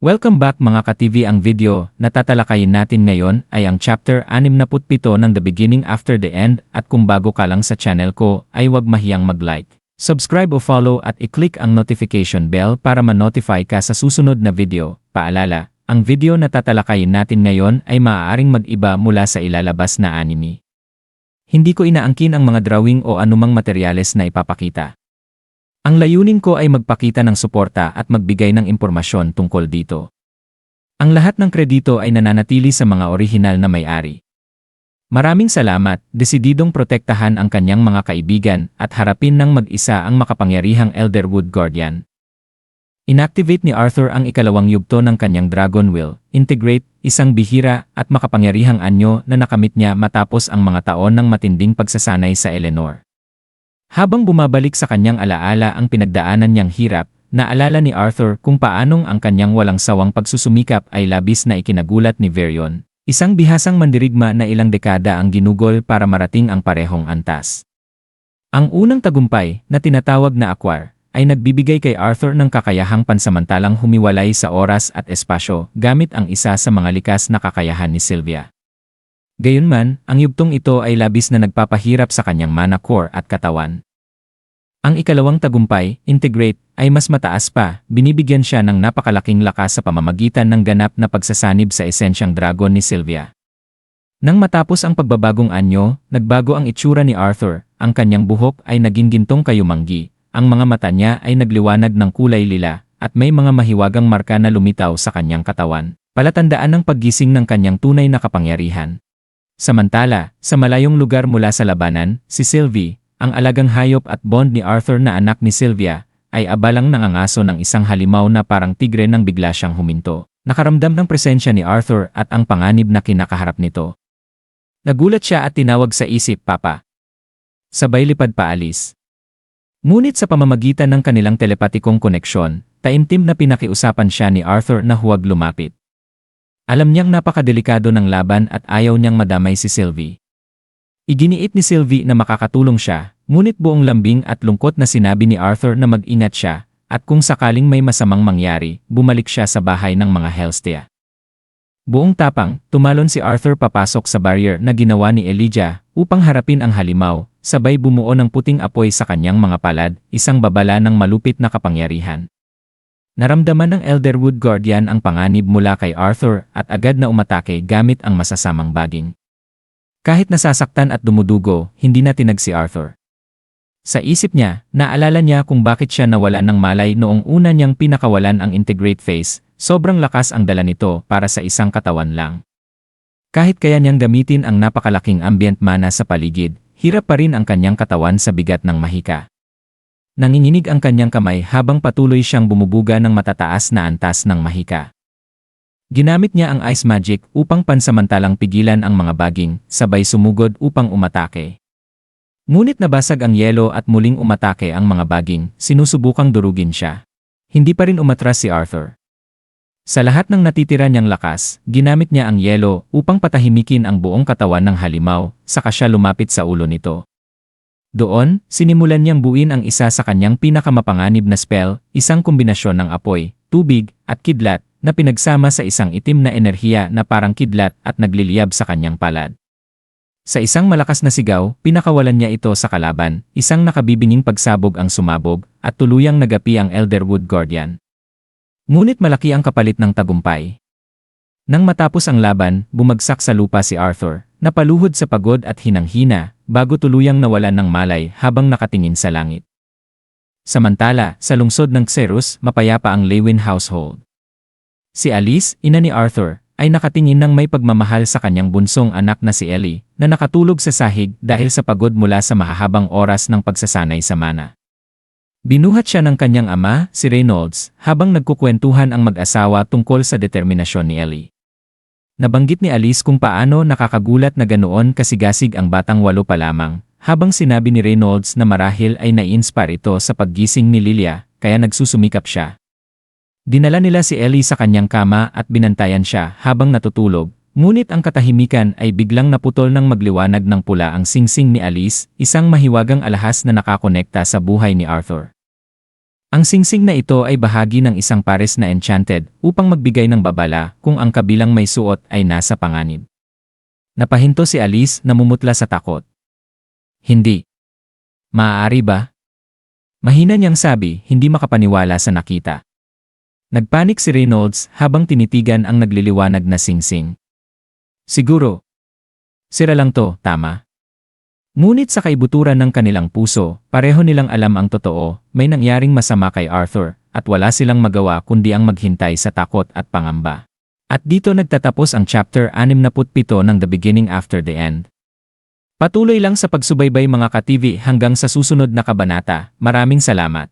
Welcome back mga ka-TV. Ang video na tatalakayin natin ngayon ay ang chapter 67 ng The Beginning After the End, at kung bago ka lang sa channel ko ay huwag mahiyang mag-like, subscribe o follow at i-click ang notification bell para ma-notify ka sa susunod na video. Paalala, ang video na tatalakayin natin ngayon ay maaaring mag-iba mula sa ilalabas na anime. Hindi ko inaangkin ang mga drawing o anumang materyales na ipapakita. Ang layunin ko ay magpakita ng suporta at magbigay ng impormasyon tungkol dito. Ang lahat ng kredito ay nananatili sa mga orihinal na may-ari. Maraming salamat, desididong protektahan ang kanyang mga kaibigan at harapin ng mag-isa ang makapangyarihang Elderwood Guardian. Inactivate ni Arthur ang ikalawang yugto ng kanyang Dragon Will, Integrate, isang bihira at makapangyarihang anyo na nakamit niya matapos ang mga taon ng matinding pagsasanay sa Eleanor. Habang bumabalik sa kanyang alaala ang pinagdaanan niyang hirap, naalala ni Arthur kung paanong ang kanyang walang sawang pagsusumikap ay labis na ikinagulat ni Varian, isang bihasang mandirigma na ilang dekada ang ginugol para marating ang parehong antas. Ang unang tagumpay, na tinatawag na Acquire, ay nagbibigay kay Arthur ng kakayahang pansamantalang humiwalay sa oras at espasyo gamit ang isa sa mga likas na kakayahan ni Sylvia. Gayunman, ang yugtong ito ay labis na nagpapahirap sa kanyang mana core at katawan. Ang ikalawang tagumpay, Integrate, ay mas mataas pa, binibigyan siya ng napakalaking lakas sa pamamagitan ng ganap na pagsasanib sa esensyang dragon ni Sylvia. Nang matapos ang pagbabagong anyo, nagbago ang itsura ni Arthur, ang kanyang buhok ay naging gintong kayumanggi, ang mga mata niya ay nagliwanag ng kulay lila, at may mga mahiwagang marka na lumitaw sa kanyang katawan, palatandaan ng paggising ng kanyang tunay na kapangyarihan. Samantala, sa malayong lugar mula sa labanan, si Sylvie, ang alagang hayop at bond ni Arthur na anak ni Sylvia, ay abalang nangangaso ng isang halimaw na parang tigre nang bigla siyang huminto. Nakaramdam ng presensya ni Arthur at ang panganib na kinakaharap nito. Nagulat siya at tinawag sa isip, "Papa." Sabay lipad paalis. Ngunit sa pamamagitan ng kanilang telepatikong koneksyon, taimtim na pinakiusapan siya ni Arthur na huwag lumapit. Alam niyang napakadelikado ng laban at ayaw niyang madamay si Sylvie. Iginiit ni Sylvie na makakatulong siya, ngunit buong lambing at lungkot na sinabi ni Arthur na mag-ingat siya, at kung sakaling may masamang mangyari, bumalik siya sa bahay ng mga Hellstia. Buong tapang, tumalon si Arthur papasok sa barrier na ginawa ni Elijah upang harapin ang halimaw, sabay bumuo ng puting apoy sa kanyang mga palad, isang babala ng malupit na kapangyarihan. Naramdaman ng Elderwood Guardian ang panganib mula kay Arthur at agad na umatake gamit ang masasamang baging. Kahit nasasaktan at dumudugo, hindi na tinag si Arthur. Sa isip niya, naalala niya kung bakit siya nawala ng malay noong una niyang pinakawalan ang Integrate Phase, sobrang lakas ang dala nito para sa isang katawan lang. Kahit kaya niyang gamitin ang napakalaking ambient mana sa paligid, hirap pa rin ang kanyang katawan sa bigat ng mahika. Nanginginig ang kanyang kamay habang patuloy siyang bumubuga ng matataas na antas ng mahika. Ginamit niya ang Ice Magic upang pansamantalang pigilan ang mga baging, sabay sumugod upang umatake. Ngunit nabasag ang yelo at muling umatake ang mga baging, sinusubukang durugin siya. Hindi pa rin umatras si Arthur. Sa lahat ng natitira niyang lakas, ginamit niya ang yelo upang patahimikin ang buong katawan ng halimaw, saka siya lumapit sa ulo nito. Doon, sinimulan niyang buuin ang isa sa kanyang pinakamapanganib na spell, isang kombinasyon ng apoy, tubig, at kidlat, na pinagsama sa isang itim na enerhiya na parang kidlat at nagliliyab sa kanyang palad. Sa isang malakas na sigaw, pinakawalan niya ito sa kalaban, isang nakabibinging pagsabog ang sumabog, at tuluyang nagapi ang Elderwood Guardian. Ngunit malaki ang kapalit ng tagumpay. Nang matapos ang laban, bumagsak sa lupa si Arthur, napaluhod sa pagod at hinanghina, bago tuluyang nawalan ng malay habang nakatingin sa langit. Samantala, sa lungsod ng Xerus, mapayapa ang Lewin household. Si Alice, ina ni Arthur, ay nakatingin ng may pagmamahal sa kanyang bunsong anak na si Ellie, na nakatulog sa sahig dahil sa pagod mula sa mahahabang oras ng pagsasanay sa mana. Binuhat siya ng kanyang ama, si Reynolds, habang nagkukwentuhan ang mag-asawa tungkol sa determinasyon ni Ellie. Nabanggit ni Alice kung paano nakakagulat na ganoon kasigasig ang batang 8 pa lamang, habang sinabi ni Reynolds na marahil ay nai-inspire ito sa paggising ni Lilia, kaya nagsusumikap siya. Dinala nila si Ellie sa kanyang kama at binantayan siya habang natutulog, ngunit ang katahimikan ay biglang naputol ng magliwanag ng pula ang singsing ni Alice, isang mahiwagang alahas na nakakonekta sa buhay ni Arthur. Ang singsing na ito ay bahagi ng isang pares na enchanted upang magbigay ng babala kung ang kabilang may suot ay nasa panganib. Napahinto si Alice na mumutla sa takot. Hindi. Maaari ba? Mahina niyang sabi, hindi makapaniwala sa nakita. Nagpanik si Reynolds habang tinitigan ang nagliliwanag na singsing. Siguro. Sira lang to, tama. Ngunit sa kaibuturan ng kanilang puso, pareho nilang alam ang totoo, may nangyaring masama kay Arthur, at wala silang magawa kundi ang maghintay sa takot at pangamba. At dito nagtatapos ang chapter 67 ng The Beginning After the End. Patuloy lang sa pagsubaybay mga ka-TV hanggang sa susunod na kabanata. Maraming salamat.